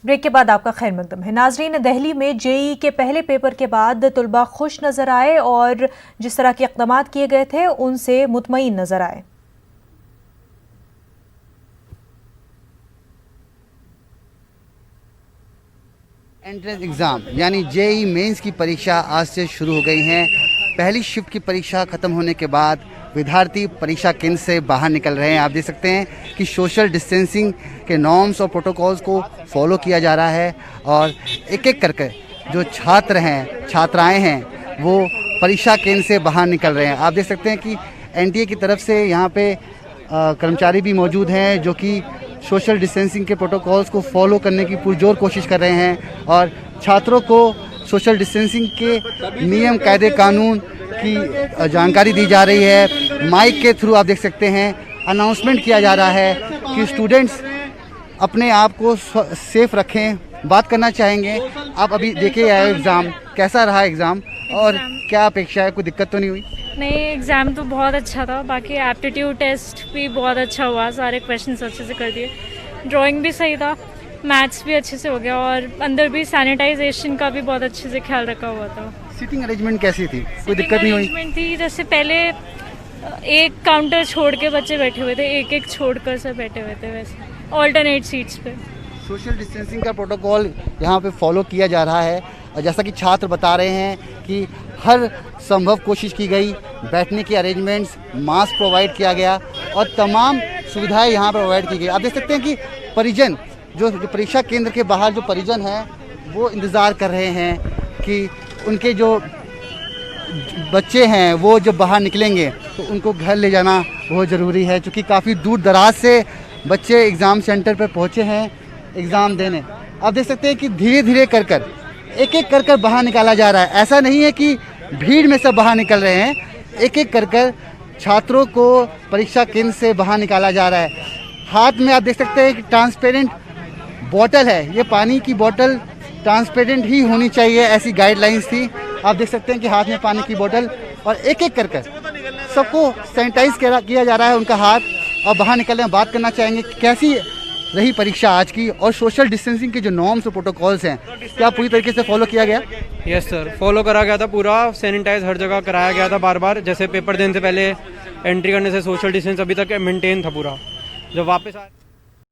Break के बाद आपका खैर मकदम है। नाजरीन, दिल्ली में जेईई के पहले पेपर के बाद तुलबा खुश नजर आए और जिस तरह के इक़दाम किए गए थे उनसे मुतमईन नजर आए। एंट्रेंस एग्ज़ाम यानी जेईई मेंस की परीक्षा आज से शुरू हो गई हैं। पहली शिफ्ट की परीक्षा ख़त्म होने के बाद विद्यार्थी परीक्षा केंद्र से बाहर निकल रहे हैं। आप देख सकते हैं कि सोशल डिस्टेंसिंग के नॉर्म्स और प्रोटोकॉल्स को फॉलो किया जा रहा है और एक एक करके जो छात्र हैं, छात्राएं हैं, वो परीक्षा केंद्र से बाहर निकल रहे हैं। आप देख सकते हैं कि एनटीए की तरफ से यहाँ पे कर्मचारी भी मौजूद हैं जो कि सोशल डिस्टेंसिंग के प्रोटोकॉल्स को फॉलो करने की पुरजोर कोशिश कर रहे हैं और छात्रों को सोशल डिस्टेंसिंग के नियम, कायदे, कानून की जानकारी दी जा रही है। माइक के थ्रू आप देख सकते हैं अनाउंसमेंट किया जा रहा है कि स्टूडेंट्स अपने आप को सेफ रखें। बात करना चाहेंगे, आप अभी देखे आए एग्ज़ाम, कैसा रहा एग्ज़ाम और क्या अपेक्षा है, कोई दिक्कत तो नहीं हुई? नहीं, एग्ज़ाम तो बहुत अच्छा था। बाकी एप्टीट्यूड टेस्ट भी बहुत अच्छा हुआ, सारे क्वेश्चंस अच्छे से कर दिए, ड्राइंग भी सही था, मैथ्स भी अच्छे से हो गया और अंदर भी सैनिटाइजेशन का भी बहुत अच्छे से ख्याल रखा हुआ था। सीटिंग अरेंजमेंट कैसी थी, कोई दिक्कत नहीं हुई? अरेंजमेंट थी, जैसे पहले एक काउंटर छोड़ के बच्चे बैठे हुए थे, एक एक छोड़कर सब बैठे हुए थे, वैसे ऑल्टरनेट सीट्स पे। सोशल डिस्टेंसिंग का प्रोटोकॉल यहाँ पे फॉलो किया जा रहा है और जैसा कि छात्र बता रहे हैं कि हर संभव कोशिश की गई, बैठने के अरेंजमेंट्स, मास्क प्रोवाइड किया गया और तमाम सुविधाएं यहाँ पर प्रोवाइड की गई। आप देख सकते हैं कि परिजन जो परीक्षा केंद्र के बाहर जो परिजन हैं वो इंतज़ार कर रहे हैं कि उनके जो बच्चे हैं वो जब बाहर निकलेंगे तो उनको घर ले जाना बहुत ज़रूरी है, क्योंकि काफ़ी दूर दराज से बच्चे एग्ज़ाम सेंटर पर पहुँचे हैं एग्ज़ाम देने। आप देख सकते हैं कि धीरे धीरे कर एक एक कर बाहर निकाला जा रहा है। ऐसा नहीं है कि भीड़ में सब बाहर निकल रहे हैं, एक एक कर छात्रों को परीक्षा केंद्र से बाहर निकाला जा रहा है। हाथ में आप देख सकते हैं कि ट्रांसपेरेंट बॉटल है, ये पानी की बॉटल ट्रांसपेरेंट ही होनी चाहिए, ऐसी गाइडलाइंस थी। आप देख सकते हैं कि हाथ में पानी की बोतल और एक एक कर सबको सैनिटाइज किया जा रहा है उनका हाथ, और बाहर निकल रहे हैं। बात करना चाहेंगे कि कैसी रही परीक्षा आज की और सोशल डिस्टेंसिंग के जो नॉर्म्स और प्रोटोकॉल्स हैं क्या पूरी तरीके से फॉलो किया गया? यस सर, फॉलो करा गया था, पूरा सैनिटाइज हर जगह कराया गया था बार बार। जैसे पेपर देने से पहले, एंट्री करने से सोशल डिस्टेंस अभी तक मेंटेन था पूरा। जब वापस